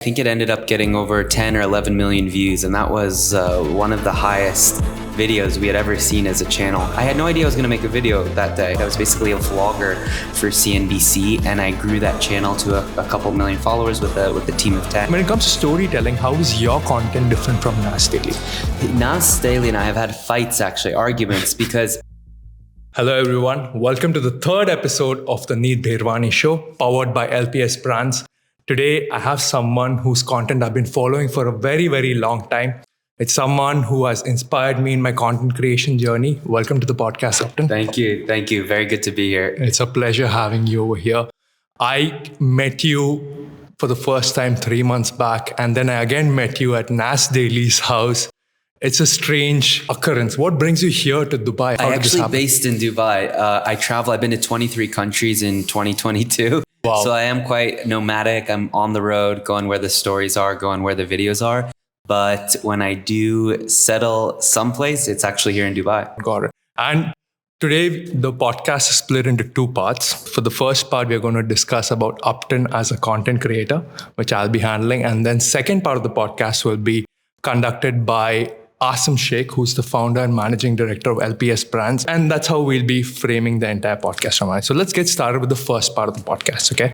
I think it ended up getting over 10 or 11 million views, and that was one of the highest videos we had ever seen as a channel. I had no idea I was going to make a video that day. I was basically a vlogger for CNBC, and I grew that channel to a couple million followers with a team of 10. When it comes to storytelling, how is your content different from Nas Daily? Nas Daily and I have had fights, actually, arguments, because... Hello everyone, welcome to the third episode of the Neet Bherwani show, powered by LPS Brands. Today, I have someone whose content I've been following for a very, very long time. It's someone who has inspired me in my content creation journey. Welcome to the podcast, Uptin. Thank you. Thank you. Very good to be here. It's a pleasure having you over here. I met you for the first time 3 months back, and then I again met you at Nas Daily's house. It's a strange occurrence. What brings you here to Dubai? I'm actually based in Dubai. I travel. I've been to 23 countries in 2022. Wow. So I am quite nomadic. I'm on the road, going where the stories are, going where the videos are. But when I do settle someplace, it's actually here in Dubai. Got it. And today, the podcast is split into two parts. For the first part, we're going to discuss about Uptin as a content creator, which I'll be handling. And then second part of the podcast will be conducted by Aasim Shaikh, who's the founder and managing director of LPS Brands. And that's how we'll be framing the entire podcast from mine. So let's get started with the first part of the podcast, okay?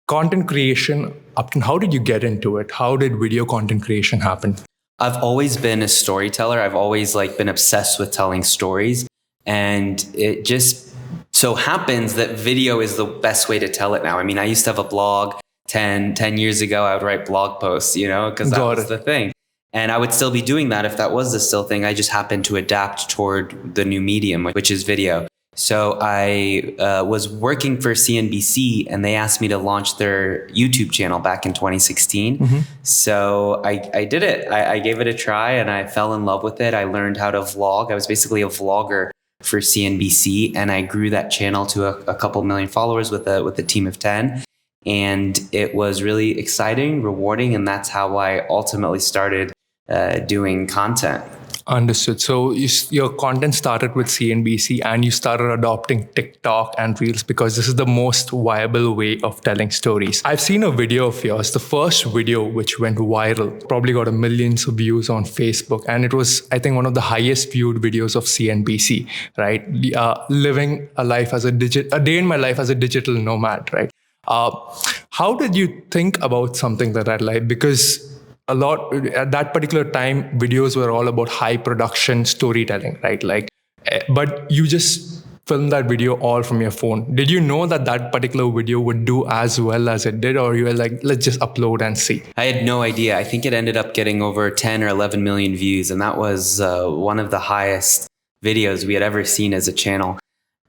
Content creation, Uptin, how did you get into it? How did video content creation happen? I've always been a storyteller. I've always been obsessed with telling stories. And it just so happens that video is the best way to tell it now. I mean, I used to have a blog 10 years ago. I would write blog posts, because that was the thing. And I would still be doing that if that was the still thing. I just happened to adapt toward the new medium, which is video. So I was working for CNBC, and they asked me to launch their YouTube channel back in 2016. Mm-hmm. So I did it. I gave it a try, and I fell in love with it. I learned how to vlog. I was basically a vlogger for CNBC, and I grew that channel to a couple million followers with a team of 10. And it was really exciting, rewarding, and that's how I ultimately started doing content. Understood. So your content started with CNBC, and you started adopting TikTok and Reels because this is the most viable way of telling stories. I've seen a video of yours, the first video which went viral, probably got millions of views on Facebook. And it was, I think, one of the highest viewed videos of CNBC, right? Living a life as a day in my life as a digital nomad, right? How did you think about something like that? Because at that particular time, videos were all about high production storytelling, right? But you just filmed that video all from your phone. Did you know that particular video would do as well as it did, or you were like, let's just upload and see? I had no idea. I think it ended up getting over 10 or 11 million views, and that was one of the highest videos we had ever seen as a channel.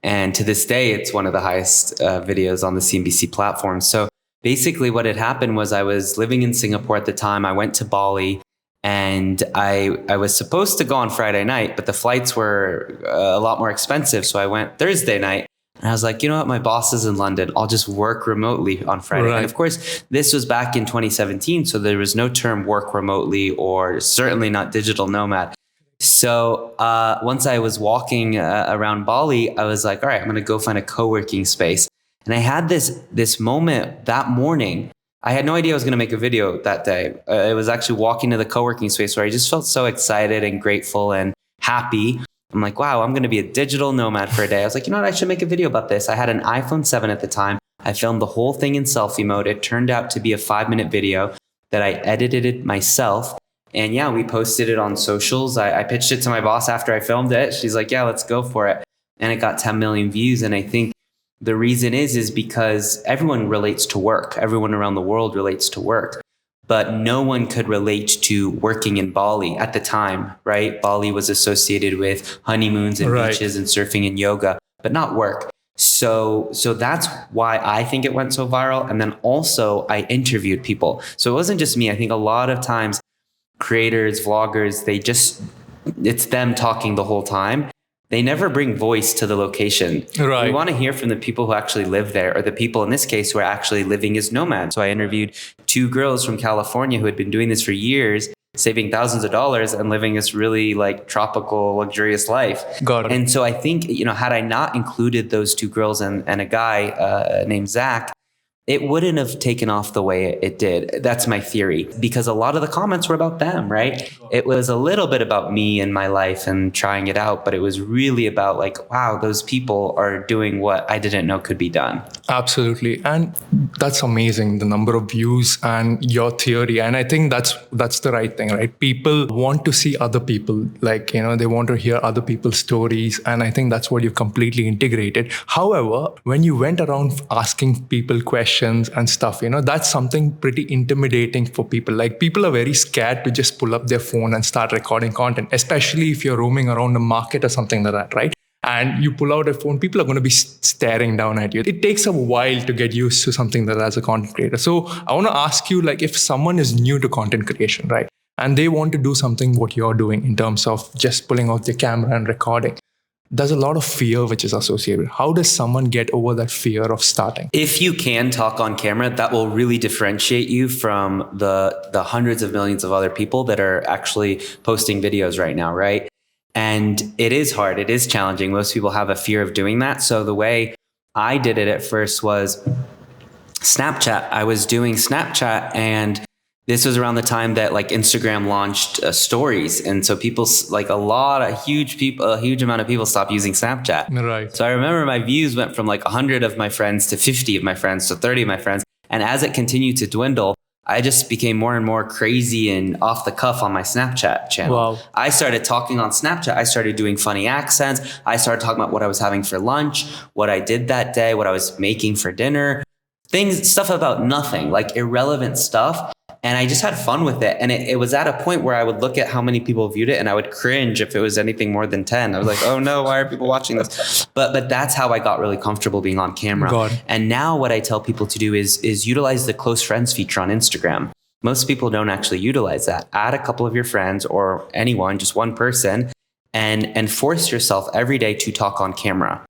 And to this day, it's one of the highest videos on the CNBC platform. So basically what had happened was I was living in Singapore at the time. I went to Bali, and I was supposed to go on Friday night, but the flights were a lot more expensive. So I went Thursday night, and I was like, you know what? My boss is in London. I'll just work remotely on Friday. Right. And of course, this was back in 2017. So there was no term work remotely, or certainly not digital nomad. So once I was walking around Bali, I was like, all right, I'm going to go find a co-working space. And I had this moment that morning. I had no idea I was going to make a video that day. I was actually walking to the co-working space where I just felt so excited and grateful and happy. I'm like, wow, I'm going to be a digital nomad for a day. I was like, you know what? I should make a video about this. I had an iPhone 7 at the time. I filmed the whole thing in selfie mode. It turned out to be a 5-minute video that I edited it myself. And yeah, we posted it on socials. I pitched it to my boss after I filmed it. She's like, yeah, let's go for it. And it got 10 million views. And I think the reason is because everyone relates to work. Everyone around the world relates to work. But no one could relate to working in Bali at the time, right? Bali was associated with honeymoons and beaches and surfing and yoga, but not work. So that's why I think it went so viral. And then also I interviewed people. So it wasn't just me. I think a lot of times creators, vloggers, it's them talking the whole time. They never bring voice to the location. Right. We want to hear from the people who actually live there, or the people in this case who are actually living as nomads. So I interviewed 2 girls from California who had been doing this for years, saving thousands of dollars and living this really tropical, luxurious life. Got it. And so I think, had I not included those 2 girls and a guy named Zach, it wouldn't have taken off the way it did. That's my theory, because a lot of the comments were about them, right? It was a little bit about me and my life and trying it out, but it was really about like, wow, those people are doing what I didn't know could be done. Absolutely. And that's amazing, the number of views and your theory. And I think that's the right thing, right? People want to see other people, like, they want to hear other people's stories. And I think that's what you've completely integrated. However, when you went around asking people questions and stuff, that's something pretty intimidating for people. Like, people are very scared to just pull up their phone and start recording content, especially if you're roaming around the market or something like that, right? And you pull out a phone, people are going to be staring down at you. It takes a while to get used to something that as a content creator. So I want to ask you, like, if someone is new to content creation, right, and they want to do something what you're doing in terms of just pulling out the camera and recording, there's a lot of fear which is associated. How does someone get over that fear of starting? If you can talk on camera, that will really differentiate you from the hundreds of millions of other people that are actually posting videos right now, right? And it is hard. It is challenging. Most people have a fear of doing that. So the way I did it at first was Snapchat. I was doing Snapchat, and this was around the time that like Instagram launched stories. And so people, like a huge amount of people stopped using Snapchat. Right. So I remember my views went from like 100 of my friends to 50 of my friends to 30 of my friends. And as it continued to dwindle, I just became more and more crazy and off the cuff on my Snapchat channel. Wow. I started talking on Snapchat. I started doing funny accents. I started talking about what I was having for lunch, what I did that day, what I was making for dinner, stuff about nothing, like irrelevant stuff. And I just had fun with it. And it was at a point where I would look at how many people viewed it and I would cringe if it was anything more than 10. I was like, oh no, why are people watching this? But that's how I got really comfortable being on camera. God. And now what I tell people to do is utilize the close friends feature on Instagram. Most people don't actually utilize that. Add a couple of your friends or anyone, just one person, and force yourself every day to talk on camera.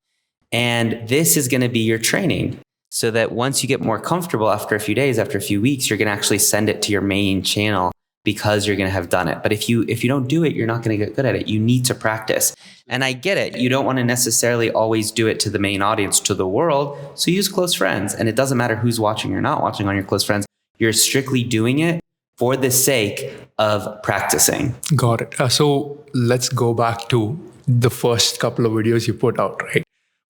And this is going to be your training. So that once you get more comfortable after a few days, after a few weeks, you're going to actually send it to your main channel because you're going to have done it. But if you don't do it, you're not going to get good at it. You need to practice. And I get it. You don't want to necessarily always do it to the main audience, to the world. So use close friends. And it doesn't matter who's watching or not watching on your close friends. You're strictly doing it for the sake of practicing. Got it. So let's go back to the first couple of videos you put out, right?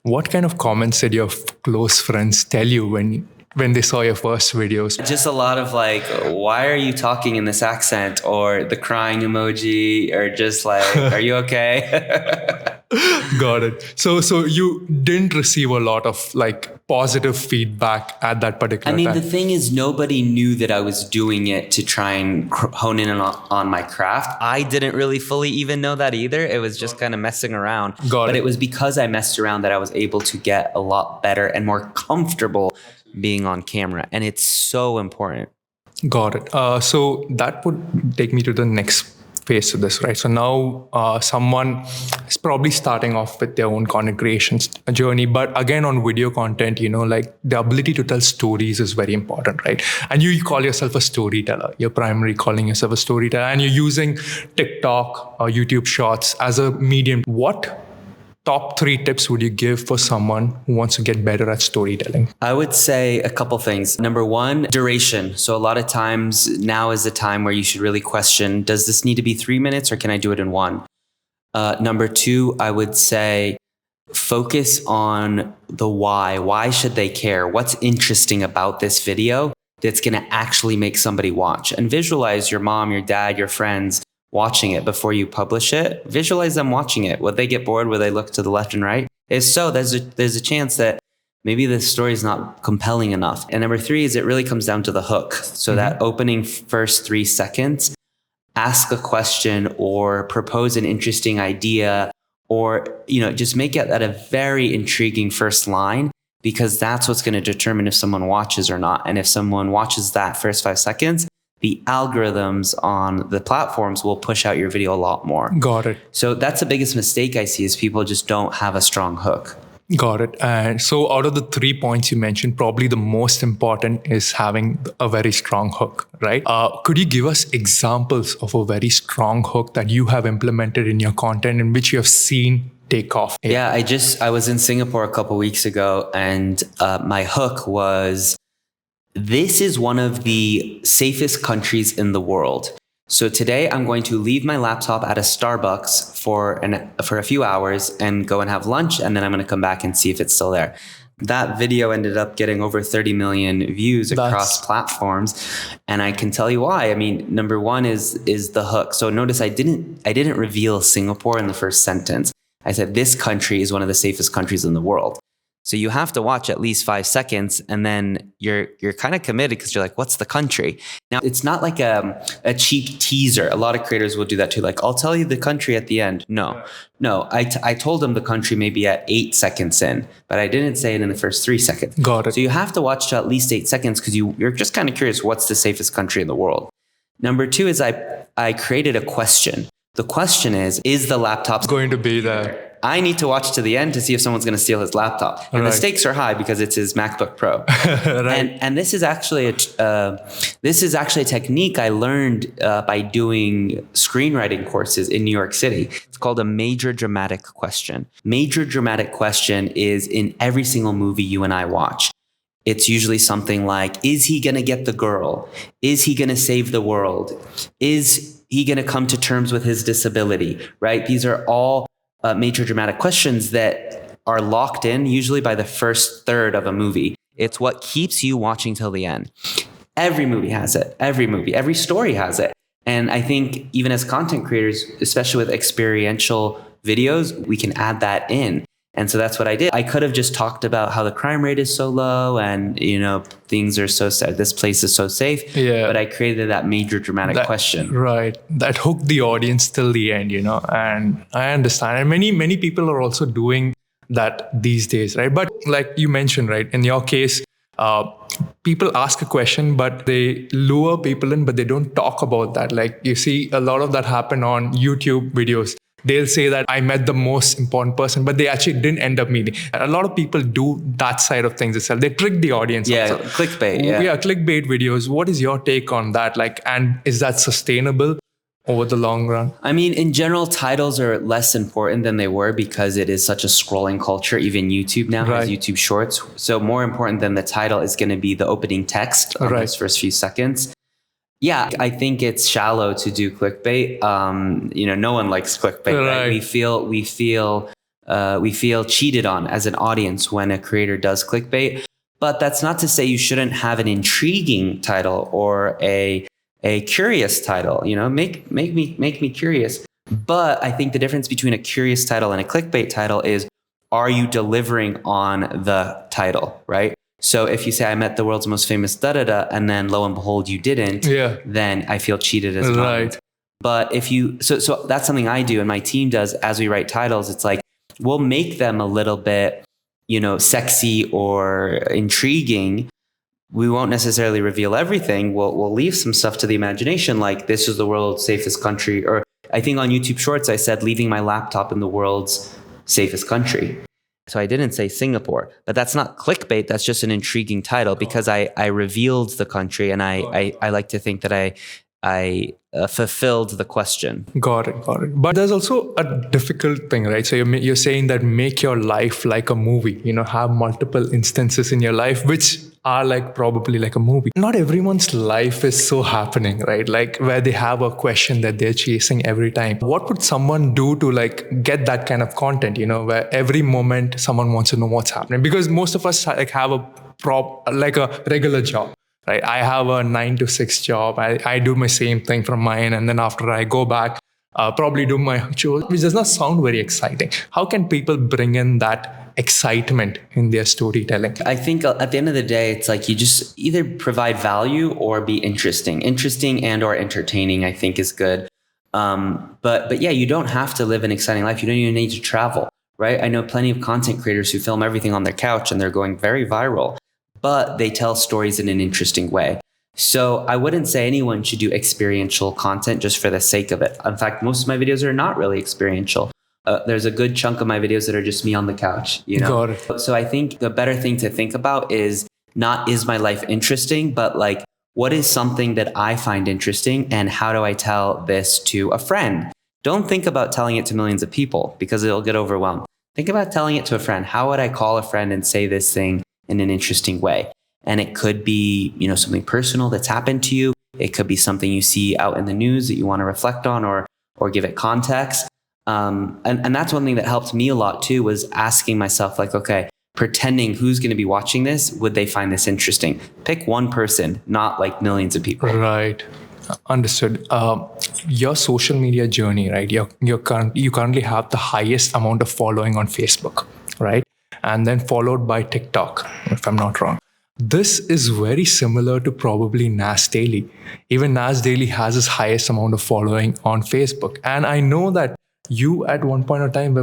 What kind of comments did your close friends tell you when they saw your first videos? Just a lot of like, why are you talking in this accent? Or the crying emoji, or just like, are you okay? Got it. So you didn't receive a lot of like positive feedback at that particular time. The thing is, nobody knew that I was doing it to try and hone in on my craft. I didn't really fully even know that either. It was just kind of messing around. But it was because I messed around that I was able to get a lot better and more comfortable being on camera. And it's so important. Got it. So that would take me to the next phase of this, right? So now someone is probably starting off with their own content creation journey, but again on video content, like the ability to tell stories is very important, right? And you call yourself a storyteller. You're primarily calling yourself a storyteller, and you're using TikTok or YouTube Shorts as a medium. What top 3 tips would you give for someone who wants to get better at storytelling? I would say a couple things. Number one, duration. So a lot of times now is the time where you should really question, does this need to be 3 minutes or can I do it in 1? Number 2, I would say focus on the why. Why should they care? What's interesting about this video that's going to actually make somebody watch? And visualize your mom, your dad, your friends watching it before you publish it. Visualize them watching it. Would they get bored? Would they look to the left and right? If so, there's a chance that maybe the story is not compelling enough. And number 3 is it really comes down to the hook. So that opening first 3 seconds, ask a question or propose an interesting idea, or just make it at a very intriguing first line, because that's what's going to determine if someone watches or not. And if someone watches that first 5 seconds, the algorithms on the platforms will push out your video a lot more. Got it. So that's the biggest mistake I see, is people just don't have a strong hook. Got it. And so out of the 3 points you mentioned, probably the most important is having a very strong hook, right? Could you give us examples of a very strong hook that you have implemented in your content in which you have seen take off? Yeah, I was in Singapore a couple weeks ago, and my hook was This is one of the safest countries in the world. So today I'm going to leave my laptop at a Starbucks for a few hours and go and have lunch, and then I'm going to come back and see if it's still there. That video ended up getting over 30 million views across platforms, and I can tell you why. I mean, number one is the hook. So notice I didn't reveal Singapore in the first sentence. I said this country is one of the safest countries in the world. So you have to watch at least 5 seconds, and then you're kind of committed because you're like, what's the country? Now, it's not like a cheap teaser. A lot of creators will do that too. Like, I'll tell you the country at the end. No, I told them the country maybe at 8 seconds in, but I didn't say it in the first 3 seconds. Got it. So you have to watch to at least 8 seconds because you're just kind of curious, what's the safest country in the world? Number two is I created a question. The question is the laptop going to be there? I need to watch to the end to see if someone's going to steal his laptop. And the stakes are high because it's his MacBook Pro. And this is actually a technique I learned by doing screenwriting courses in New York City. It's called a major dramatic question. Major dramatic question is in every single movie you and I watch. It's usually something like, is he going to get the girl? Is he going to save the world? Is he going to come to terms with his disability? Right? These are all major dramatic questions that are locked in usually by the first third of a movie. It's what keeps you watching till the end. Every movie has it. Every story has it. And I think even as content creators, especially with experiential videos, we can add that in. And so that's what I did. I could have just talked about how the crime rate is so low and, things are so sad. This place is so safe. Yeah. But I created that major dramatic question. Right. That hooked the audience till the end, and I understand. And many people are also doing that these days, right? But like you mentioned, right, in your case, people ask a question, but they lure people in, but they don't talk about that. Like you see a lot of that happen on YouTube videos. They'll say that I met the most important person, but they actually didn't end up meeting. A lot of people do that side of things itself. They trick the audience. Yeah, also. clickbait. Yeah, clickbait videos. What is your take on that? And is that sustainable over the long run? I mean, in general, titles are less important than they were because it is such a scrolling culture. Even YouTube now has YouTube Shorts. So more important than the title is going to be the opening text on those first few seconds. Yeah, I think it's shallow to do clickbait. No one likes clickbait. Right? We feel cheated on as an audience when a creator does clickbait. But that's not to say you shouldn't have an intriguing title or a curious title. Make me curious. But I think the difference between a curious title and a clickbait title is, are you delivering on the title, right? So if you say I met the world's most famous da-da-da, and then lo and behold, you didn't, then I feel cheated as well. Right. But if you, so that's something I do and my team does as we write titles. It's like, we'll make them a little bit, sexy or intriguing. We won't necessarily reveal everything. We'll leave some stuff to the imagination, like this is the world's safest country. Or I think on YouTube Shorts, I said leaving my laptop in the world's safest country. So I didn't say Singapore, but that's not clickbait. That's just an intriguing title because I revealed the country, and I like to think that I fulfilled the question. Got it. But there's also a difficult thing, right? So you're saying that make your life like a movie, have multiple instances in your life, which are probably like a movie. Not everyone's life is so happening, right? Like where they have a question that they're chasing every time. What would someone do to get that kind of content, where every moment someone wants to know what's happening? Because most of us have a regular job. Right? I have a 9 to 6 job. I do my same thing from mine. And then after I go back, probably do my chores, which does not sound very exciting. How can people bring in that excitement in their storytelling? I think at the end of the day, it's like you just either provide value or be interesting. Interesting and or entertaining, I think, is good. But yeah, you don't have to live an exciting life. You don't even need to travel, right? I know plenty of content creators who film everything on their couch and they're going very viral, but they tell stories in an interesting way. So I wouldn't say anyone should do experiential content just for the sake of it. In fact, most of my videos are not really experiential. There's a good chunk of my videos that are just me on the couch, Got it. So I think the better thing to think about is not, is my life interesting, but what is something that I find interesting and how do I tell this to a friend? Don't think about telling it to millions of people because it'll get overwhelmed. Think about telling it to a friend. How would I call a friend and say this thing in an interesting way? And it could be, something personal that's happened to you. It could be something you see out in the news that you want to reflect on or give it context. And that's one thing that helped me a lot too, was asking myself like, okay, pretending who's going to be watching this, would they find this interesting? Pick one person, not like millions of people. Right. Understood. Your social media journey, right? You currently have the highest amount of following on Facebook, right? And then followed by TikTok, if I'm not wrong. This is very similar to probably Nas Daily. Even Nas Daily has his highest amount of following on Facebook. And I know that you at one point in time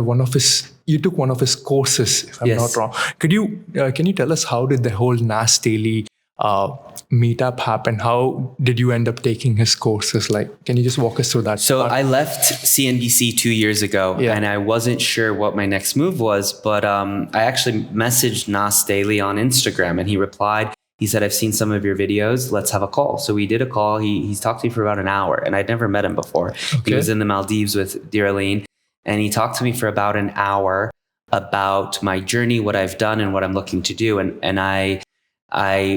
you took one of his courses, if I'm not wrong. Can you tell us how did the whole Nas Daily meetup happen? How did you end up taking his courses? Can you just walk us through that? So I left CNBC 2 years ago, and I wasn't sure what my next move was, but I actually messaged Nas Daily on Instagram, and he replied. He said, I've seen some of your videos. Let's have a call. So we did a call. He talked to me for about an hour, and I'd never met him before. Okay. He was in the Maldives with Dirleen, and he talked to me for about an hour about my journey, what I've done, and what I'm looking to do. And I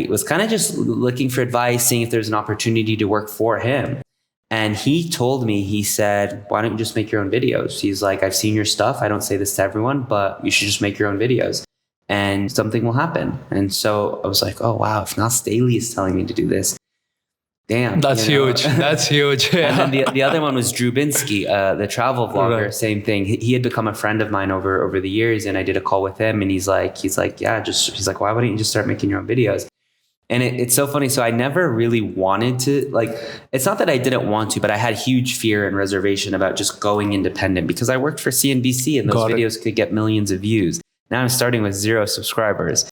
was kind of just looking for advice, seeing if there's an opportunity to work for him. And he told me, he said, why don't you just make your own videos? He's like, I've seen your stuff. I don't say this to everyone, but you should just make your own videos and something will happen. And so I was like, oh, wow, if Nas Daily is telling me to do this, damn. That's huge. That's huge. Yeah. And then the other one was Drubinsky, the travel vlogger, right. Same thing. He had become a friend of mine over the years, and I did a call with him, and he's like, yeah, he's like, why wouldn't you just start making your own videos? And it's so funny. So I never really wanted to, it's not that I didn't want to, but I had huge fear and reservation about just going independent because I worked for CNBC and those videos could get millions of views. Now I'm starting with 0 subscribers.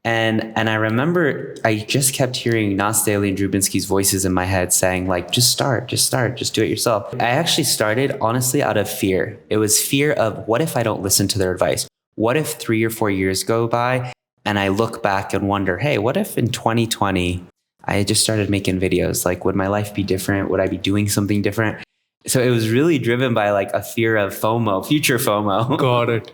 And I remember I just kept hearing Nas Daily and Drubinsky's voices in my head saying just do it yourself. I actually started honestly out of fear. It was fear of what if I don't listen to their advice? What if 3 or 4 years go by and I look back and wonder, hey, what if in 2020 I had just started making videos? Would my life be different? Would I be doing something different? So it was really driven by a fear of FOMO, future FOMO. Got it.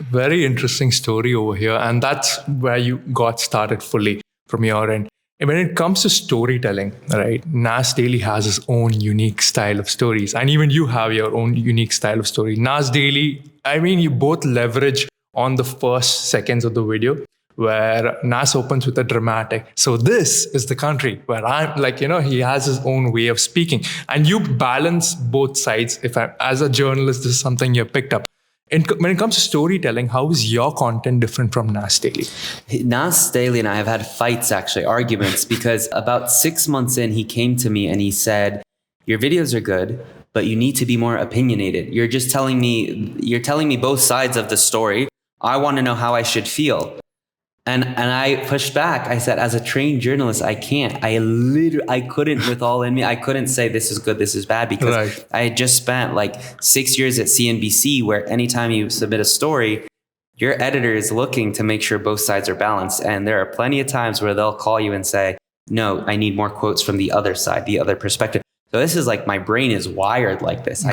Very interesting story over here. And that's where you got started fully from your end. And when it comes to storytelling, right, Nas Daily has his own unique style of stories. And even you have your own unique style of story. Nas Daily, you both leverage on the first seconds of the video, where Nas opens with a dramatic. So this is the country where I'm he has his own way of speaking. And you balance both sides. As a journalist, this is something you picked up. When it comes to storytelling, how is your content different from Nas Daily? Nas Daily and I have had fights, actually, arguments, because about 6 months in, he came to me and he said, your videos are good, but you need to be more opinionated. You're telling me both sides of the story. I want to know how I should feel. And I pushed back. I said, as a trained journalist, I can't. I couldn't with all in me. I couldn't say this is good, this is bad, because I had just spent 6 years at CNBC, where anytime you submit a story, your editor is looking to make sure both sides are balanced. And there are plenty of times where they'll call you and say, no, I need more quotes from the other side, the other perspective. So this is my brain is wired like this. I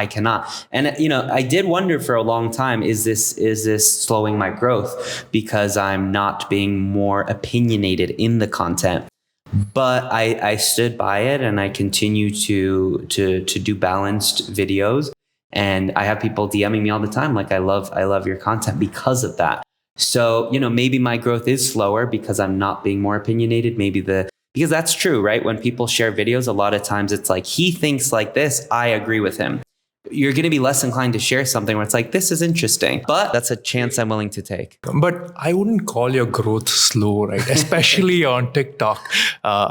cannot. And I did wonder for a long time, is this slowing my growth because I'm not being more opinionated in the content? But I stood by it, and I continue to do balanced videos. And I have people DMing me all the time, I love your content because of that. So, maybe my growth is slower because I'm not being more opinionated. Because that's true, right? When people share videos, a lot of times it's he thinks like this, I agree with him. You're going to be less inclined to share something where it's this is interesting, but that's a chance I'm willing to take. But I wouldn't call your growth slow, right? Especially on TikTok.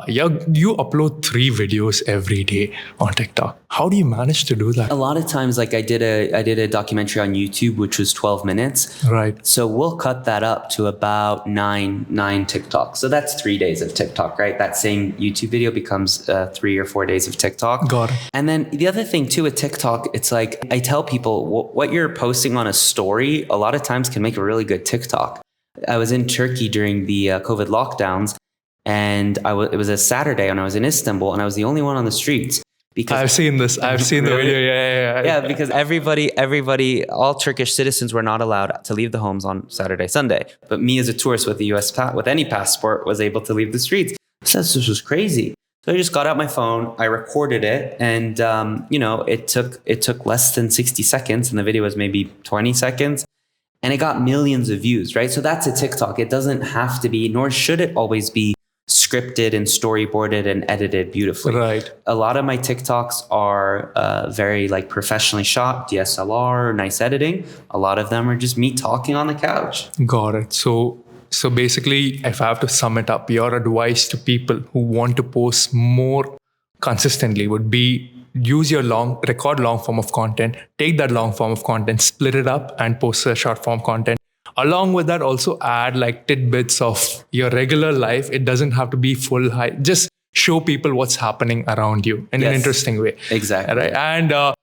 You upload 3 videos every day on TikTok. How do you manage to do that? A lot of times, I did a documentary on YouTube, which was 12 minutes. Right. So we'll cut that up to about nine TikToks. So that's 3 days of TikTok, right? That same YouTube video becomes 3 or 4 days of TikTok. Got it. And then the other thing too with TikTok, it's I tell people what you're posting on a story a lot of times can make a really good TikTok. I was in Turkey during the COVID lockdowns, and it was a Saturday, and I was in Istanbul, and I was the only one on the streets. because I've seen this. I've seen the Really? video. Yeah. yeah, because everybody, all Turkish citizens were not allowed to leave the homes on Saturday, Sunday. But me as a tourist with the US with any passport was able to leave the streets. So this was crazy. So I just got out my phone, I recorded it, and it took less than 60 seconds, and the video was maybe 20 seconds, and it got millions of views, right? So that's a TikTok. It doesn't have to be, nor should it always be scripted and storyboarded and edited beautifully. Right. A lot of my TikToks are very like professionally shot, DSLR, nice editing. A lot of them are just me talking on the couch. Got it. So basically, if I have to sum it up, your advice to people who want to post more consistently would be use your record long form of content, take that long form of content, split it up and post a short form content. Along with that, also add like tidbits of your regular life. It doesn't have to be full high. Just show people what's happening around you in an interesting way. Exactly. Right. And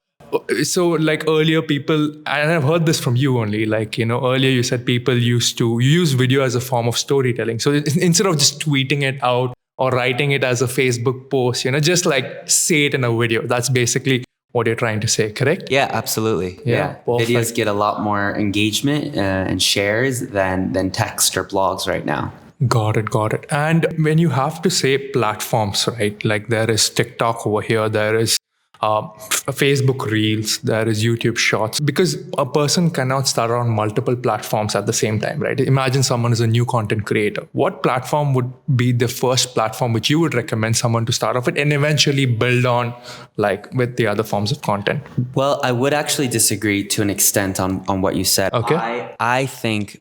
so like earlier people, and I've heard this from you only, like, earlier you said people used to use video as a form of storytelling. So instead of just tweeting it out or writing it as a Facebook post, just like say it in a video. That's basically what you're trying to say, correct? Yeah, absolutely. Yeah. Videos get a lot more engagement and shares than text or blogs right now. Got it. And when you have to say platforms, right? Like there is TikTok over here, there is Facebook Reels, there is YouTube Shorts, because a person cannot start on multiple platforms at the same time, right? Imagine someone is a new content creator. What platform would be the first platform which you would recommend someone to start off with and eventually build on, like with the other forms of content? Well, I would actually disagree to an extent on what you said. Okay. I think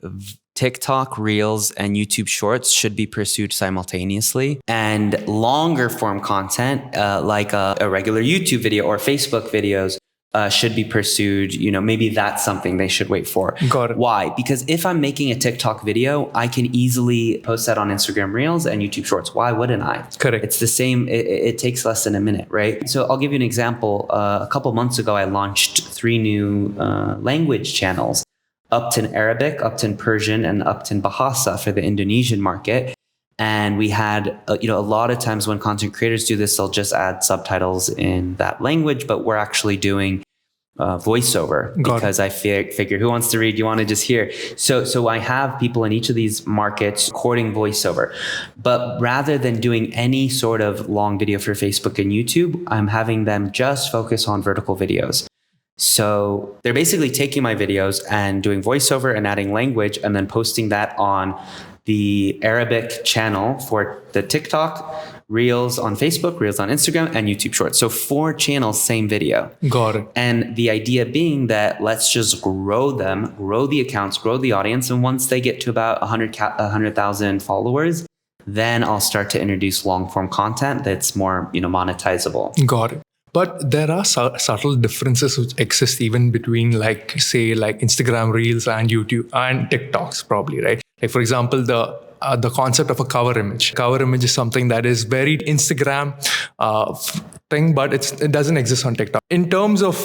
TikTok, Reels, and YouTube Shorts should be pursued simultaneously. And longer form content, like a regular YouTube video or Facebook videos, should be pursued. Maybe that's something they should wait for. Got it. Why? Because if I'm making a TikTok video, I can easily post that on Instagram Reels and YouTube Shorts. Why wouldn't I? Correct. It's the same. It takes less than a minute, right? So I'll give you an example. A couple months ago, I launched 3 new language channels. Uptin Arabic, Uptin Persian, and Uptin Bahasa for the Indonesian market. And we had, a lot of times when content creators do this, they'll just add subtitles in that language, but we're actually doing voiceover because I figure who wants to read, you want to just hear. So I have people in each of these markets recording voiceover, but rather than doing any sort of long video for Facebook and YouTube, I'm having them just focus on vertical videos. So they're basically taking my videos and doing voiceover and adding language and then posting that on the Arabic channel for the TikTok, Reels on Facebook, Reels on Instagram, and YouTube Shorts. So 4 channels, same video. Got it. And the idea being that let's just grow them, grow the accounts, grow the audience. And once they get to about 100,000 followers, then I'll start to introduce long form content that's more, monetizable. Got it. But there are subtle differences which exist even between like Instagram Reels and YouTube and TikToks probably, right? Like for example, the concept of a cover image. Cover image is something that is very Instagram thing, but it doesn't exist on TikTok. In terms of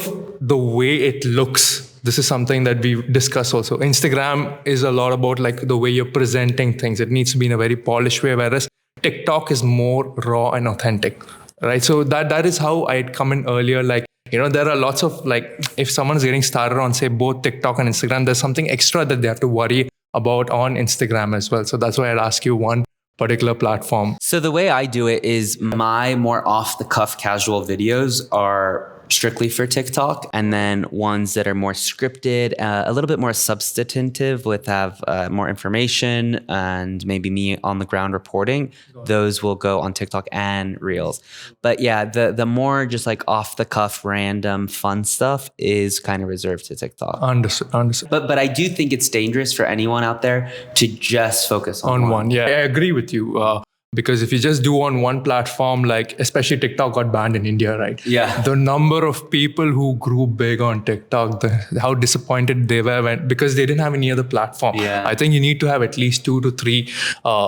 the way it looks, this is something that we discuss also. Instagram is a lot about like the way you're presenting things. It needs to be in a very polished way, whereas TikTok is more raw and authentic. Right. So that is how I'd come in earlier. Like, there are lots of like, if someone's getting started on, say, both TikTok and Instagram, there's something extra that they have to worry about on Instagram as well. So that's why I'd ask you one particular platform. So the way I do it is my more off the cuff casual videos are strictly for TikTok, and then ones that are more scripted, a little bit more substantive with have more information and maybe me on the ground reporting, those will go on TikTok and Reels. But yeah, the more just like off the cuff, random fun stuff is kind of reserved to TikTok. Understood. But I do think it's dangerous for anyone out there to just focus on one. Yeah, I agree with you. Because if you just do on one platform, like especially TikTok got banned in India, right? Yeah. The number of people who grew big on TikTok, how disappointed they were because they didn't have any other platform. Yeah. I think you need to have at least 2 to 3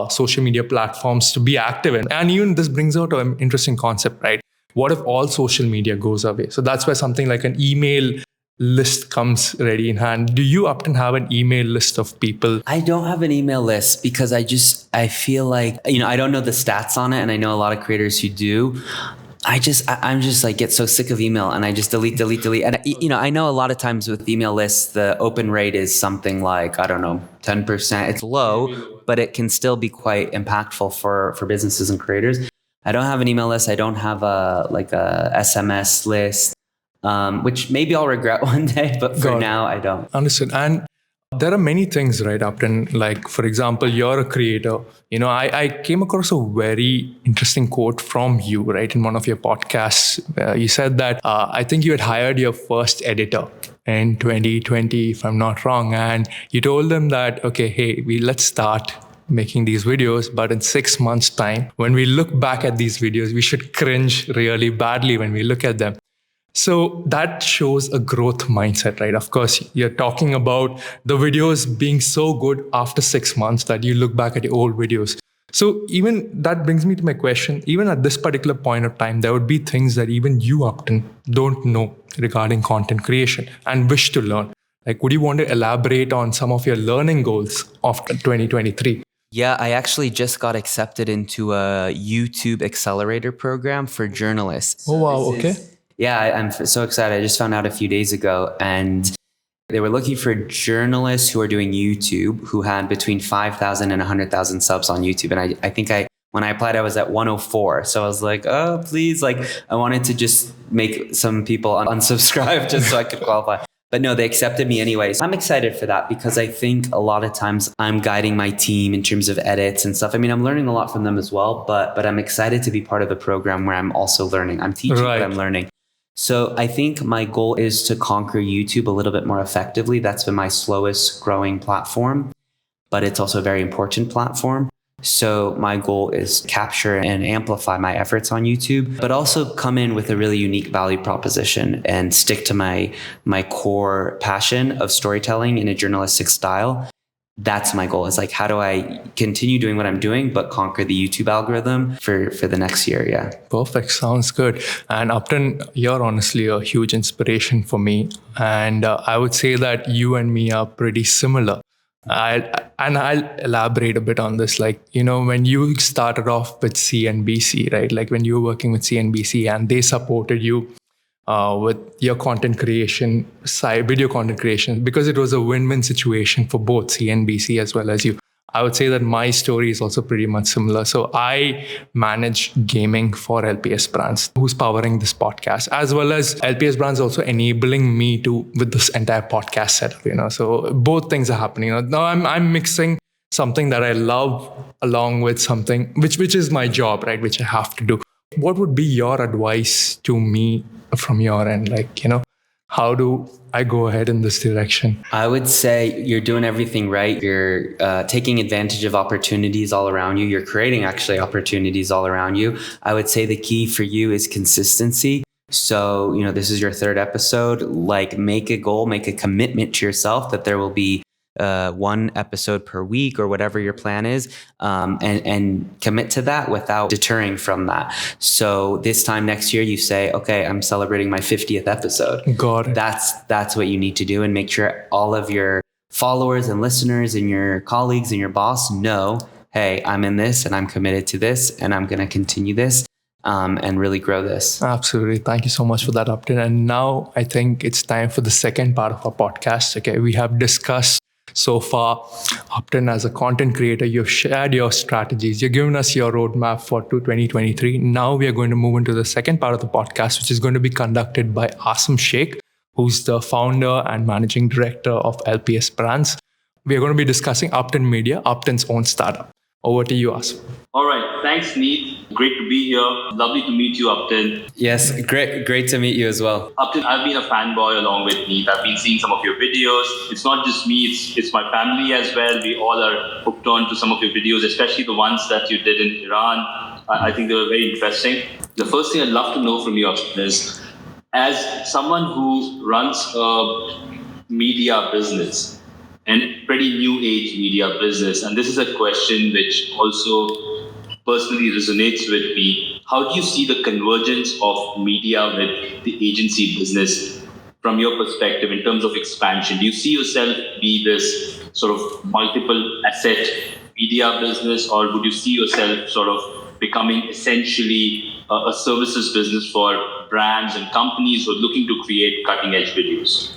social media platforms to be active in. And even this brings out an interesting concept, right? What if all social media goes away? So that's where something like an email list comes ready in hand. Do you often have an email list of people? I don't have an email list because I feel like, I don't know the stats on it, and I know a lot of creators who do. I'm just like get so sick of email, and I just delete. And I know a lot of times with email lists, the open rate is something like, I don't know, 10%. It's low, but it can still be quite impactful for businesses and creators. I don't have an email list. I don't have a SMS list, which maybe I'll regret one day, but for now I don't. Understood. And there are many things, right, Uptin? Like, for example, you're a creator. I came across a very interesting quote from you, right, in one of your podcasts. You said that I think you had hired your first editor in 2020, if I'm not wrong. And you told them that, okay, hey, let's start making these videos, but in 6 months' time, when we look back at these videos, we should cringe really badly when we look at them. So that shows a growth mindset, right? Of course, you're talking about the videos being so good after 6 months that you look back at your old videos. So even that brings me to my question. Even at this particular point of time, there would be things that even you, Upton, don't know regarding content creation and wish to learn. Like, would you want to elaborate on some of your learning goals of 2023? Yeah, I actually just got accepted into a YouTube accelerator program for journalists. Oh, wow. Okay. Yeah, I'm so excited. I just found out a few days ago, and they were looking for journalists who are doing YouTube who had between 5,000 and 100,000 subs on YouTube. And I think when I applied, I was at 104. So I was like, oh, please. Like, I wanted to just make some people unsubscribe just so I could qualify. But no, they accepted me anyways. I'm excited for that because I think a lot of times I'm guiding my team in terms of edits and stuff. I mean, I'm learning a lot from them as well, but I'm excited to be part of the program where I'm also learning. I'm teaching, right, but I'm learning. So I think my goal is to conquer YouTube a little bit more effectively. That's been my slowest growing platform, but it's also a very important platform. So my goal is to capture and amplify my efforts on YouTube, but also come in with a really unique value proposition and stick to my core passion of storytelling in a journalistic style. That's my goal. Is like, how do I continue doing what I'm doing, but conquer the YouTube algorithm for the next year? Yeah. Perfect. Sounds good. And Upton, you're honestly a huge inspiration for me. And I would say that you and me are pretty similar. I'll elaborate a bit on this. Like, when you started off with CNBC, right? Like when you were working with CNBC and they supported you with your content creation side, video content creation, because it was a win-win situation for both CNBC as well as you. I would say that my story is also pretty much similar. So I manage gaming for LPS Brands, who's powering this podcast, as well as LPS Brands also enabling me with this entire podcast setup. So both things are happening. Now I'm mixing something that I love along with something which is my job, right? Which I have to do. What would be your advice to me from your end? Like, how do I go ahead in this direction? I would say you're doing everything right. You're taking advantage of opportunities all around you. You're creating actually opportunities all around you. I would say the key for you is consistency. So, this is your third episode. Like, make a goal, make a commitment to yourself that there will be one episode per week or whatever your plan is, and commit to that without deterring from that. So this time next year, you say, okay, I'm celebrating my 50th episode. Got it. That's what you need to do, and make sure all of your followers and listeners and your colleagues and your boss know, hey, I'm in this and I'm committed to this and I'm going to continue this. And really grow this. Absolutely. Thank you so much for that, Upton. And now I think it's time for the second part of our podcast. Okay, we have discussed so far, Upton, as a content creator, you've shared your strategies. You've given us your roadmap for 2023. Now we are going to move into the second part of the podcast, which is going to be conducted by Aasim Shaikh, who's the founder and managing director of LPS Brands. We are going to be discussing Uptin Media, Upton's own startup. Over to you, Aasim. All right. Thanks, Neet. Great to be here. Lovely to meet you, Uptin. Yes, great to meet you as well. Uptin, I've been a fanboy along with Neet. I've been seeing some of your videos. It's not just me, it's my family as well. We all are hooked on to some of your videos, especially the ones that you did in Iran. I think they were very interesting. The first thing I'd love to know from you, Uptin, is as someone who runs a media business, and pretty new age media business, and this is a question which also personally resonates with me. How do you see the convergence of media with the agency business from your perspective in terms of expansion? Do you see yourself be this sort of multiple asset media business, or would you see yourself sort of becoming essentially a services business for brands and companies who are looking to create cutting edge videos?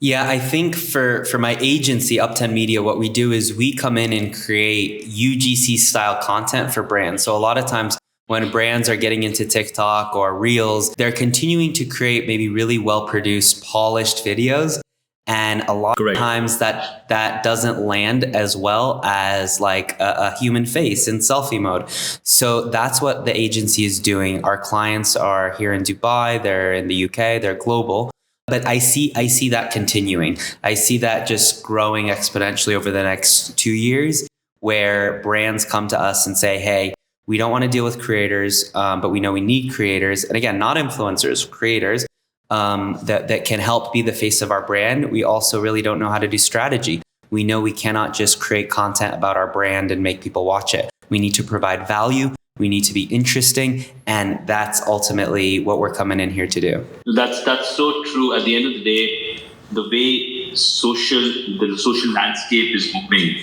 Yeah, I think for my agency, Uptin Media, what we do is we come in and create UGC style content for brands. So a lot of times when brands are getting into TikTok or Reels, they're continuing to create maybe really well produced, polished videos. And a lot of times that doesn't land as well as like a human face in selfie mode. So that's what the agency is doing. Our clients are here in Dubai, they're in the UK, they're global. But I see that continuing. I see that just growing exponentially over the next 2 years, where brands come to us and say, hey, we don't want to deal with creators, but we know we need creators. And again, not influencers, creators that can help be the face of our brand. We also really don't know how to do strategy. We know we cannot just create content about our brand and make people watch it. We need to provide value. We need to be interesting, and that's ultimately what we're coming in here to do. That's so true. At the end of the day, the way the social landscape is moving,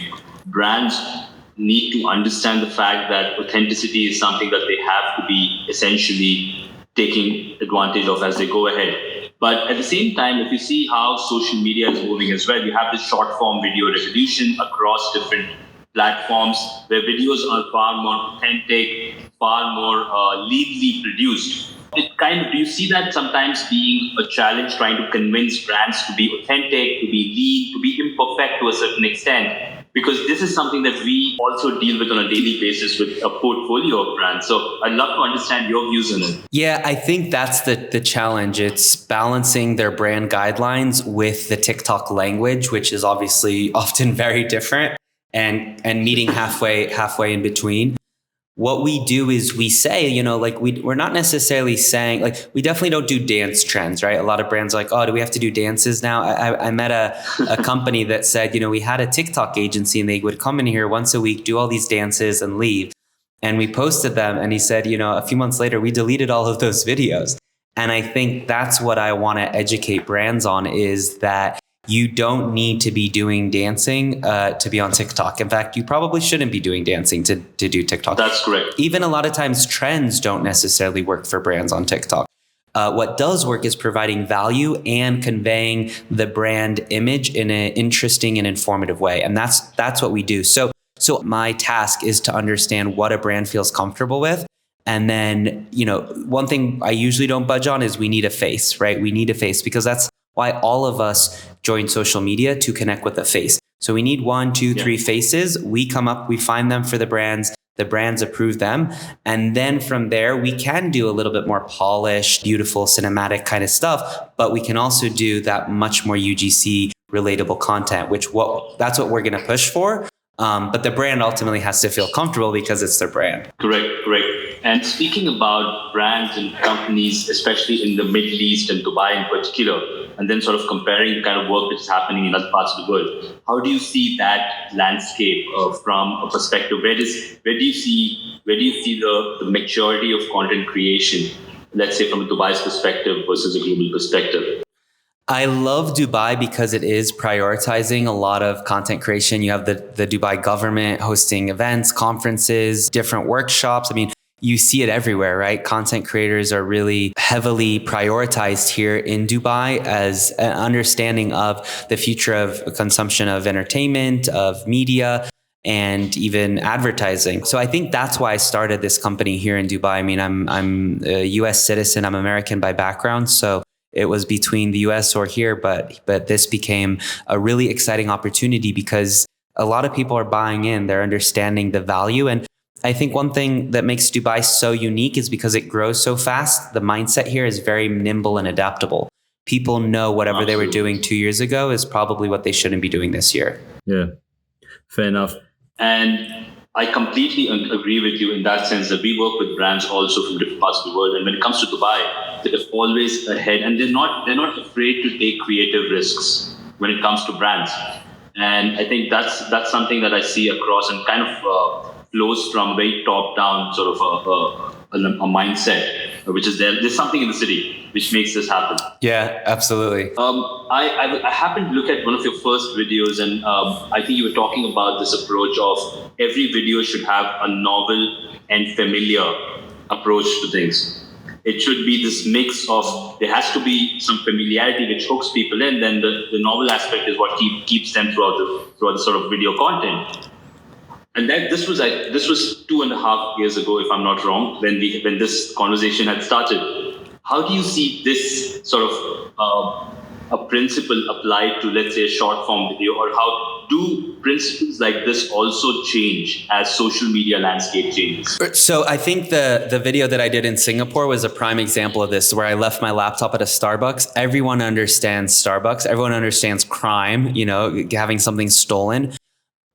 brands need to understand the fact that authenticity is something that they have to be essentially taking advantage of as they go ahead. But at the same time, if you see how social media is moving as well, you have this short form video revolution across different platforms where videos are far more authentic, far more legally produced. Do you see that sometimes being a challenge, trying to convince brands to be authentic, to be lean, to be imperfect to a certain extent? Because this is something that we also deal with on a daily basis with a portfolio of brands. So I'd love to understand your views on it. Yeah, I think that's the challenge. It's balancing their brand guidelines with the TikTok language, which is obviously often very different, and meeting halfway in between. What we do is we say, like we're not necessarily saying, like, we definitely don't do dance trends, right? A lot of brands are like, oh, do we have to do dances now? I met a company that said, we had a TikTok agency and they would come in here once a week, do all these dances and leave. And we posted them, and he said, a few months later, we deleted all of those videos. And I think that's what I want to educate brands on, is that you don't need to be doing dancing to be on TikTok. In fact, you probably shouldn't be doing dancing to do TikTok. That's correct. Even a lot of times trends don't necessarily work for brands on TikTok. What does work is providing value and conveying the brand image in an interesting and informative way. And that's what we do. So my task is to understand what a brand feels comfortable with. And then, one thing I usually don't budge on is we need a face, right? We need a face, because that's why all of us join social media, to connect with a face. So we need 1, 2, 3 faces. We find them for the brands approve them. And then from there, we can do a little bit more polished, beautiful, cinematic kind of stuff, but we can also do that much more UGC relatable content, that's what we're going to push for. But the brand ultimately has to feel comfortable because it's their brand. Correct. And speaking about brands and companies, especially in the Middle East and Dubai in particular, and then sort of comparing the kind of work which is happening in other parts of the world, how do you see that landscape from a perspective? Where do you see the maturity of content creation, let's say from a Dubai's perspective versus a global perspective? I love Dubai because it is prioritizing a lot of content creation. You have the Dubai government hosting events, conferences, different workshops. I mean, you see it everywhere, right? Content creators are really heavily prioritized here in Dubai as an understanding of the future of consumption of entertainment, of media, and even advertising. So I think that's why I started this company here in Dubai. I mean, I'm a US citizen, I'm American by background. So it was between the US or here, but this became a really exciting opportunity because a lot of people are buying in, they're understanding the value. And I think one thing that makes Dubai so unique is because it grows so fast. The mindset here is very nimble and adaptable. People know whatever they were doing 2 years ago is probably what they shouldn't be doing this year. Yeah, fair enough. And I completely agree with you in that sense that we work with brands also from different parts of the world. And when it comes to Dubai, they're always ahead, and they're not afraid to take creative risks when it comes to brands. And I think that's something that I see across, and kind of flows from a very top-down sort of a mindset, which is there's something in the city which makes this happen. Yeah, absolutely. I happened to look at one of your first videos, and I think you were talking about this approach of every video should have a novel and familiar approach to things. It should be this mix of, there has to be some familiarity which hooks people in. Then the novel aspect is what keeps them throughout the sort of video content. And that this was 2.5 years ago, if I'm not wrong, when this conversation had started. How do you see this sort of a principle applied to, let's say, a short form video, or how do principles like this also change as social media landscape changes? So I think the video that I did in Singapore was a prime example of this, where I left my laptop at a Starbucks. Everyone understands Starbucks. Everyone understands crime, having something stolen.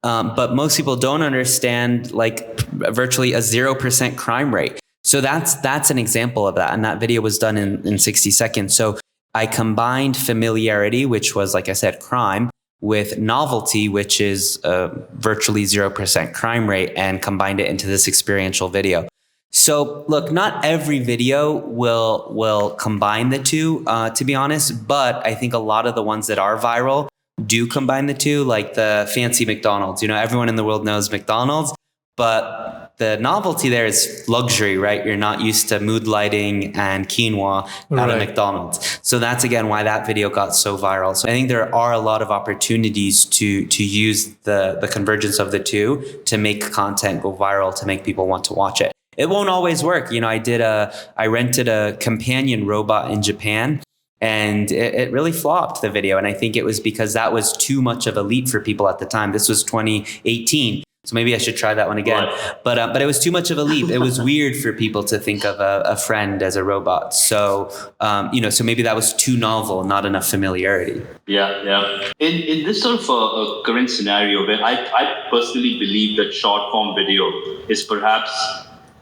But most people don't understand like virtually a 0% crime rate. So that's an example of that. And that video was done in 60 seconds. So I combined familiarity, which was, like I said, crime, with novelty, which is virtually 0% crime rate, and combined it into this experiential video. So look, not every video will combine the two, to be honest, but I think a lot of the ones that are viral do combine the two, like the fancy McDonald's. Everyone in the world knows McDonald's, but the novelty there is luxury, right? You're not used to mood lighting and quinoa at a McDonald's. So that's, again, why that video got so viral. So I think there are a lot of opportunities to use the convergence of the two to make content go viral, to make people want to watch it. It won't always work. I rented a companion robot in Japan, and it really flopped, the video. And I think it was because that was too much of a leap for people at the time. This was 2018. So maybe I should try that one again. But it was too much of a leap. It was weird for people to think of a friend as a robot. So, so maybe that was too novel, not enough familiarity. Yeah. In this sort of a current scenario, where I personally believe that short form video is perhaps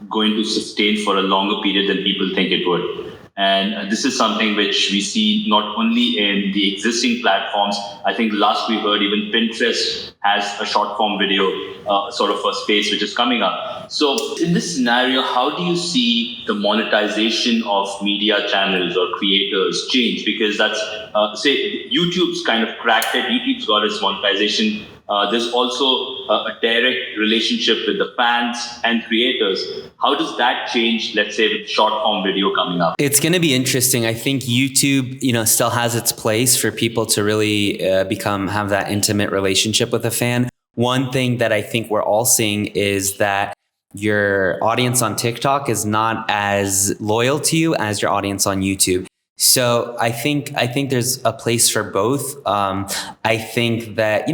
going to sustain for a longer period than people think it would. And this is something which we see not only in the existing platforms. I think last we heard, even Pinterest has a short form video sort of a space which is coming up. So in this scenario, how do you see the monetization of media channels or creators change? Because that's, say, YouTube's kind of cracked it. YouTube's got its monetization. There's also a direct relationship with the fans and creators. How does that change, let's say, with short form video coming up? It's going to be interesting. I think YouTube, still has its place for people to really have that intimate relationship with a fan. One thing that I think we're all seeing is that your audience on TikTok is not as loyal to you as your audience on YouTube. So I think there's a place for both. I think that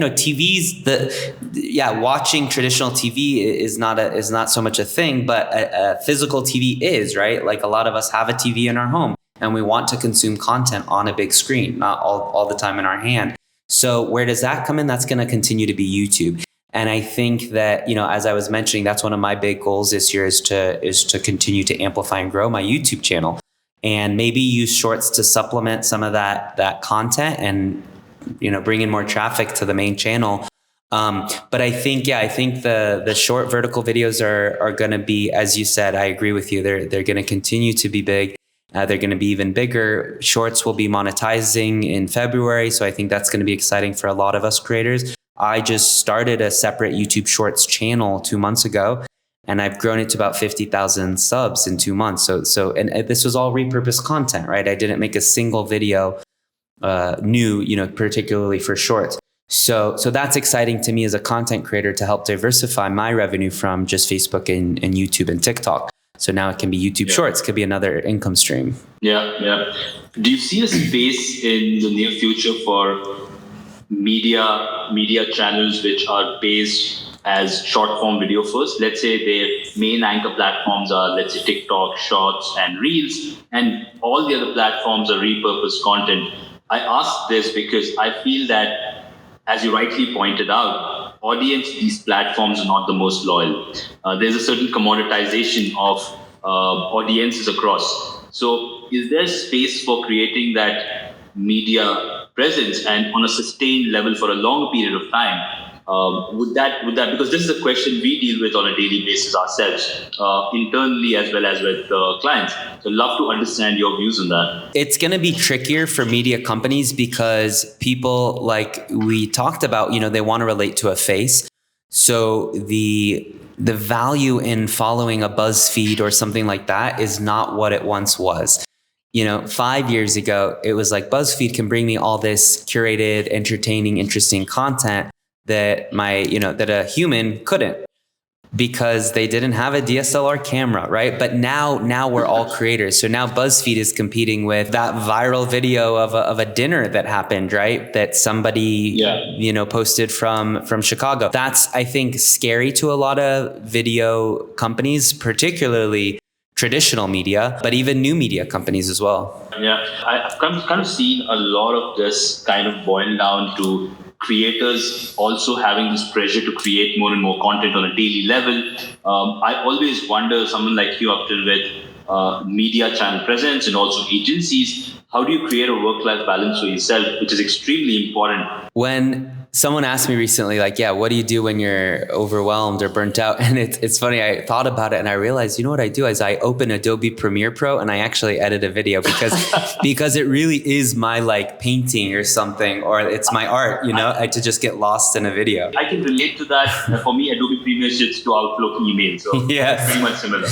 watching traditional TV is not so much a thing, but physical TV is, right? Like, a lot of us have a TV in our home, and we want to consume content on a big screen, not all the time in our hand. So where does that come in? That's going to continue to be YouTube. And I think that, as I was mentioning, that's one of my big goals this year is to continue to amplify and grow my YouTube channel, and maybe use shorts to supplement some of that content and, bring in more traffic to the main channel. But I think the short vertical videos are going to be, as you said, I agree with you. They're going to continue to be big. They're going to be even bigger. Shorts will be monetizing in February. So I think that's going to be exciting for a lot of us creators. I just started a separate YouTube Shorts channel 2 months ago, and I've grown it to about 50,000 subs in 2 months. So this was all repurposed content, right? I didn't make a single video new, particularly for shorts. So that's exciting to me as a content creator, to help diversify my revenue from just Facebook and YouTube and TikTok. So now it can be YouTube Shorts, could be another income stream. Yeah. Do you see a space in the near future for media channels which are based as short form video first? Let's say their main anchor platforms are, let's say, TikTok, Shorts, and Reels, and all the other platforms are repurposed content. I ask this because I feel that, as you rightly pointed out, audience, these platforms are not the most loyal. There's a certain commoditization of audiences across. So is there space for creating that media presence and on a sustained level for a long period of time? Would that, because this is a question we deal with on a daily basis ourselves, internally as well as with clients. So I'd love to understand your views on that. It's going to be trickier for media companies because people, like we talked about, they want to relate to a face. So the the value in following a BuzzFeed or something like that is not what it once was. 5 years ago, it was like BuzzFeed can bring me all this curated, entertaining, interesting content that that a human couldn't, because they didn't have a DSLR camera, right? But now we're all creators. So now BuzzFeed is competing with that viral video of a dinner that happened, right? That somebody, posted from Chicago. That's, I think, scary to a lot of video companies, particularly traditional media, but even new media companies as well. Yeah, I've kind of seen a lot of this kind of boil down to creators also having this pressure to create more and more content on a daily level. I always wonder, someone like you, Uptin, with media channel presence and also agencies, how do you create a work-life balance for yourself, which is extremely important? When someone asked me recently, like, what do you do when you're overwhelmed or burnt out? And it's funny, I thought about it and I realized, what I do is I open Adobe Premiere Pro and I actually edit a video because it really is my like painting or something, or it's my art, to just get lost in a video. I can relate to that. For me, Adobe Premiere shifts to Outlook email, so yes. pretty much similar.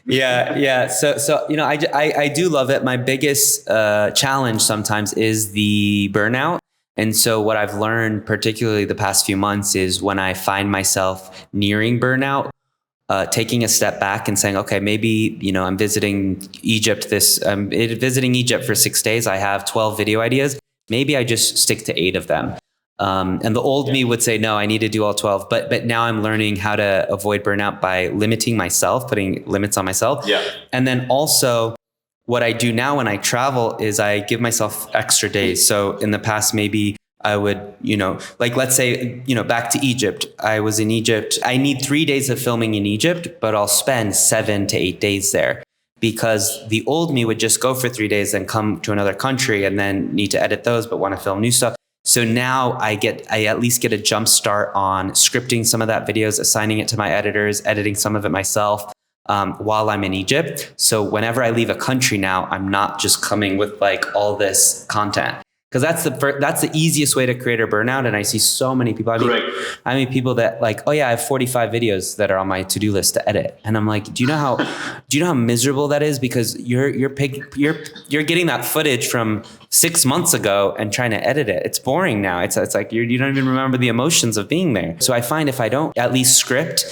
Yeah. So I do love it. My biggest challenge sometimes is the burnout. And so what I've learned, particularly the past few months, is when I find myself nearing burnout, taking a step back and saying, okay, maybe, I'm visiting Egypt for 6 days. I have 12 video ideas. Maybe I just stick to 8 of them. And the old me would say, no, I need to do all 12. But now I'm learning how to avoid burnout by limiting myself, putting limits on myself. Yeah. And then also, what I do now when I travel is I give myself extra days. So in the past, maybe I would, let's say, back to Egypt. I was in Egypt. I need 3 days of filming in Egypt, but I'll spend 7 to 8 days there, because the old me would just go for 3 days and come to another country and then need to edit those, but want to film new stuff. So now I at least get a jump start on scripting some of that videos, assigning it to my editors, editing some of it myself. While I'm in Egypt. So whenever I leave a country now, I'm not just coming with like all this content, because that's the easiest way to create a burnout. And I see so many people. I mean people that like, I have 45 videos that are on my to-do list to edit, and I'm like, do you know how miserable that is? Because you're getting that footage from 6 months ago and trying to edit it. It's boring now. It's like you don't even remember the emotions of being there. So I find if I don't at least script,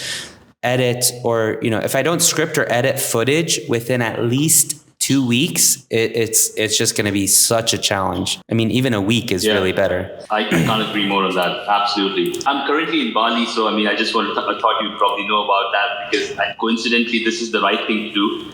edit, or if I don't script or edit footage within at least 2 weeks, it's just going to be such a challenge. I mean, even a week is really better. I can't agree more on that. Absolutely. I'm currently in Bali, so I just thought you'd probably know about that, because coincidentally, this is the right thing to do.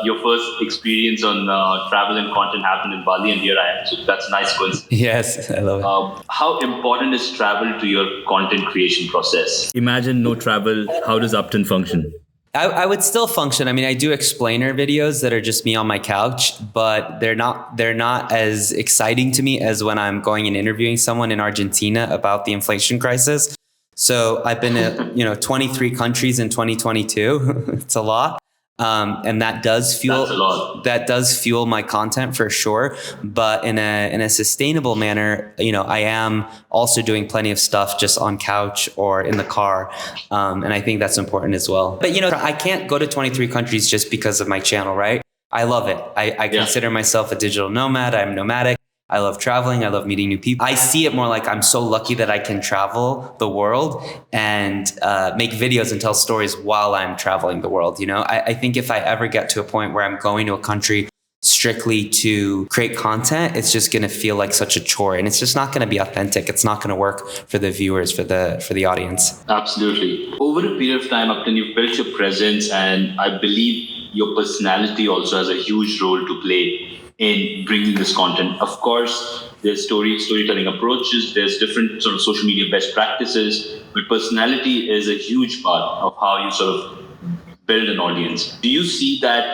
Your first experience on travel and content happened in Bali, and here I am. So that's a nice coincidence. Yes, I love it. How important is travel to your content creation process? Imagine no travel. How does Uptin function? I would still function. I mean, I do explainer videos that are just me on my couch, but they're not as exciting to me as when I'm going and interviewing someone in Argentina about the inflation crisis. So I've been to 23 countries in 2022. It's a lot. And that does fuel my content for sure. But in a sustainable manner, I am also doing plenty of stuff just on couch or in the car. And I think that's important as well. But, I can't go to 23 countries just because of my channel, right? I love it. I consider myself a digital nomad. I'm nomadic. I love traveling. I love meeting new people. I see it more like I'm so lucky that I can travel the world and make videos and tell stories while I'm traveling the world. I think if I ever get to a point where I'm going to a country strictly to create content, it's just going to feel like such a chore, and it's just not going to be authentic. It's not going to work for the viewers, for the audience. Absolutely. Over a period of time, Uptin, you've built your presence, and I believe your personality also has a huge role to play in bringing this content. Of course, there's storytelling approaches, there's different sort of social media best practices, but personality is a huge part of how you sort of build an audience. Do you see that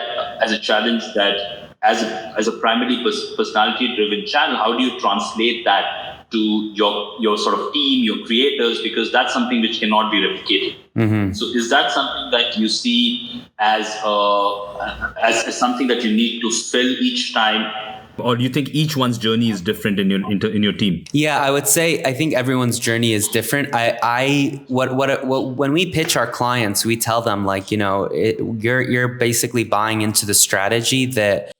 as a challenge, that as a primarily personality-driven channel, how do you translate that to your sort of team, your creators, because that's something which cannot be replicated. Mm-hmm. So is that something that you see as something that you need to fill each time Or do you think each one's journey is different in your team? Yeah, I would say I think everyone's journey is different. When we pitch our clients, we tell them like, you're basically buying into the strategy that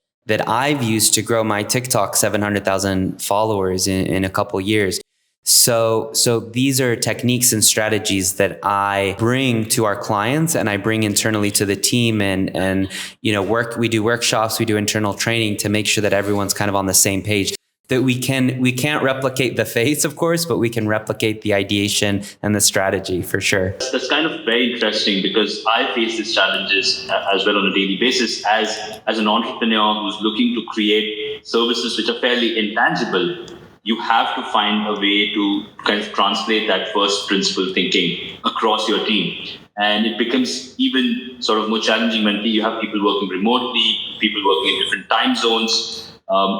I've used to grow my TikTok 700,000 followers in a couple years. So these are techniques and strategies that I bring to our clients and I bring internally to the team, and we do workshops, we do internal training to make sure that everyone's kind of on the same page. That we can't replicate the face, of course, but we can replicate the ideation and the strategy for sure. That's kind of very interesting because I face these challenges as well on a daily basis as an entrepreneur who's looking to create services which are fairly intangible. You have to find a way to kind of translate that first principle thinking across your team. And it becomes even sort of more challenging when you have people working remotely, people working in different time zones.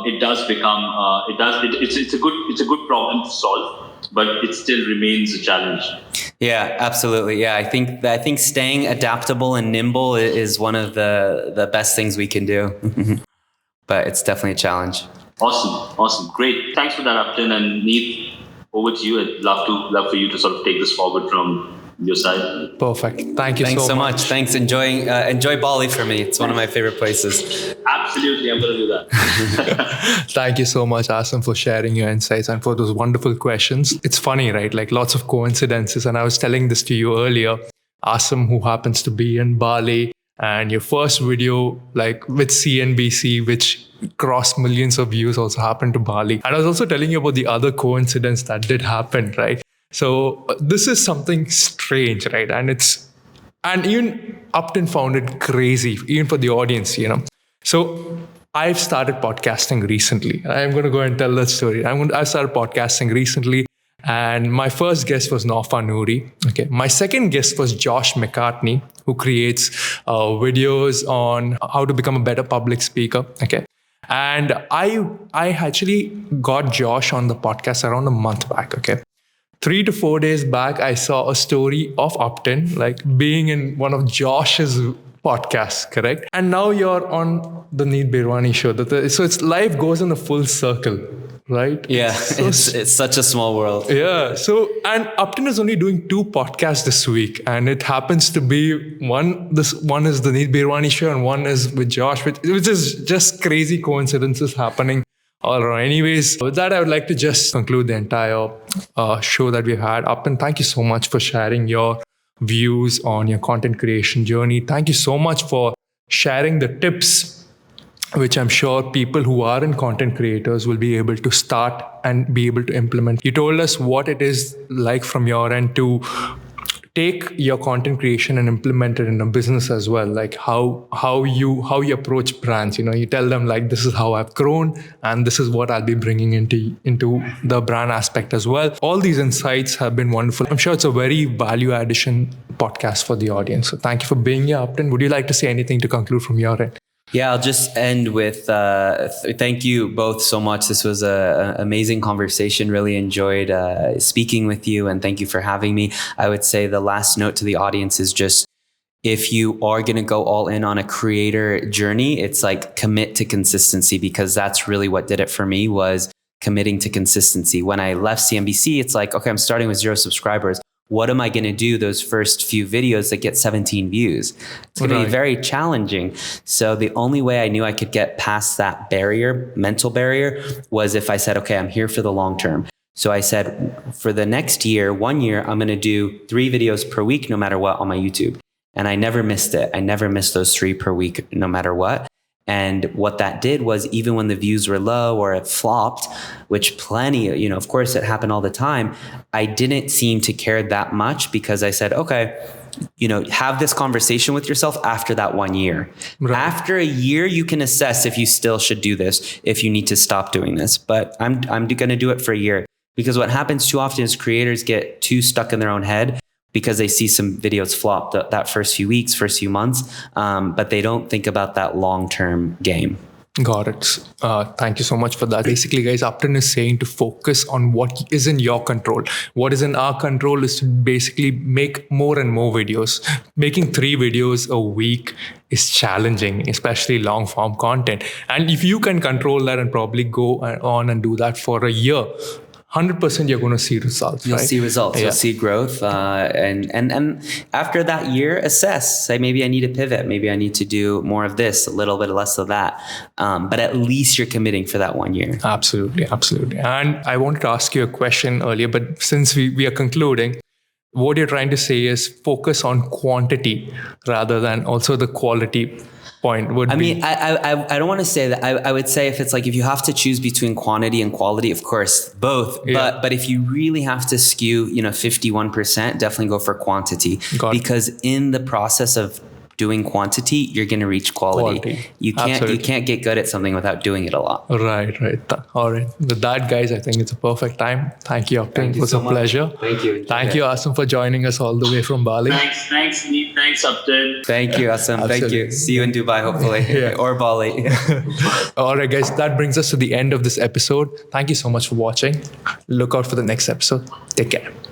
It does become it's a good problem to solve, but it still remains a challenge. Yeah, absolutely. Yeah, I think staying adaptable and nimble is one of the best things we can do. But it's definitely a challenge. Awesome, great. Thanks for that, Uptin, and Neet. Over to you. I'd love for you to sort of take this forward from your side. Perfect. Thanks so much. Thanks. Enjoy Bali for me. It's one of my favorite places. Absolutely, I'm going to do that. Thank you so much, Aasim, for sharing your insights and for those wonderful questions. It's funny, right? Like lots of coincidences. And I was telling this to you earlier. Aasim, who happens to be in Bali, and your first video, like with CNBC, which crossed millions of views, also happened to Bali. And I was also telling you about the other coincidence that did happen, right? So this is something strange, right? And even Uptin found it crazy, even for the audience, So I've started podcasting recently. I'm going to go and tell that story. I started podcasting recently, and my first guest was Naufa Noori. Okay, my second guest was Josh McCartney, who creates videos on how to become a better public speaker. Okay. And I actually got Josh on the podcast around a month back. Okay. 3 to 4 days back, I saw a story of Uptin, like being in one of Josh's podcasts, correct? And now you're on the Neet Bherwani show. So it's life goes in a full circle, right? Yeah, it's such a small world. Yeah. So, and Uptin is only doing 2 podcasts this week, and it happens to be one is the Neet Bherwani show, and one is with Josh, which is just crazy coincidences happening all around. Anyways, with that, I would like to just conclude the entire show that we've had. Uptin, thank you so much for sharing your views on your content creation journey. Thank you so much for sharing the tips, which I'm sure people who are in content creators will be able to start and be able to implement. You told us what it is like from your end to take your content creation and implement it in a business as well, like how you approach brands. You tell them like, this is how I've grown and this is what I'll be bringing into the brand aspect as well. All these insights have been wonderful. I'm sure it's a very value addition podcast for the audience. So thank you for being here, Uptin. Would you like to say anything to conclude from your end? Yeah, I'll just end with thank you both so much. This was an amazing conversation. Really enjoyed speaking with you, and thank you for having me. I would say the last note to the audience is just, if you are going to go all in on a creator journey, it's like commit to consistency, because that's really what did it for me, was committing to consistency. When I left CNBC, it's like, okay, I'm starting with 0 subscribers. What am I going to do those first few videos that get 17 views? It's going to be very challenging. So the only way I knew I could get past that barrier, mental barrier, was if I said, okay, I'm here for the long term. So I said, for the next year, 1 year, I'm going to do 3 videos per week, no matter what, on my YouTube. And I never missed it. I never missed those 3 per week, no matter what. And what that did was, even when the views were low or it flopped, which plenty, of course it happened all the time, I didn't seem to care that much, because I said, okay, have this conversation with yourself after that 1 year. Right. After a year, you can assess if you still should do this, if you need to stop doing this. But I'm going to do it for a year, because what happens too often is creators get too stuck in their own head, because they see some videos flop that first few weeks, first few months, but they don't think about that long-term game. Got it. Thank you so much for that. Basically, guys, Uptin is saying to focus on what is in your control. What is in our control is to basically make more and more videos. Making 3 videos a week is challenging, especially long form content. And if you can control that and probably go on and do that for a year, 100% you're going to see results. You'll right? see results. Yeah. You'll see growth, and after that year, assess. Say maybe I need to pivot. Maybe I need to do more of this, a little bit less of that. But at least you're committing for that 1 year. Absolutely, absolutely. And I wanted to ask you a question earlier, but since we are concluding, what you're trying to say is focus on quantity rather than also the quality point would I be. mean, I don't want to say that. I would say if you have to choose between quantity and quality, of course, both. Yeah. But if you really have to skew, 51%, definitely go for quantity. Got it. Because in the process of doing quantity, you're going to reach quality. You can't get good at something without doing it a lot. Right. All right. With that, guys, I think it's a perfect time. Thank you, Uptin. It was a pleasure. Thank you. Thank you, Aasim, for joining us all the way from Bali. Thanks, Neet. Thanks, Uptin. Thank you, Aasim. Thank Absolutely. you. See you in Dubai, hopefully, or Bali. All right, guys, that brings us to the end of this episode. Thank you so much for watching. Look out for the next episode. Take care.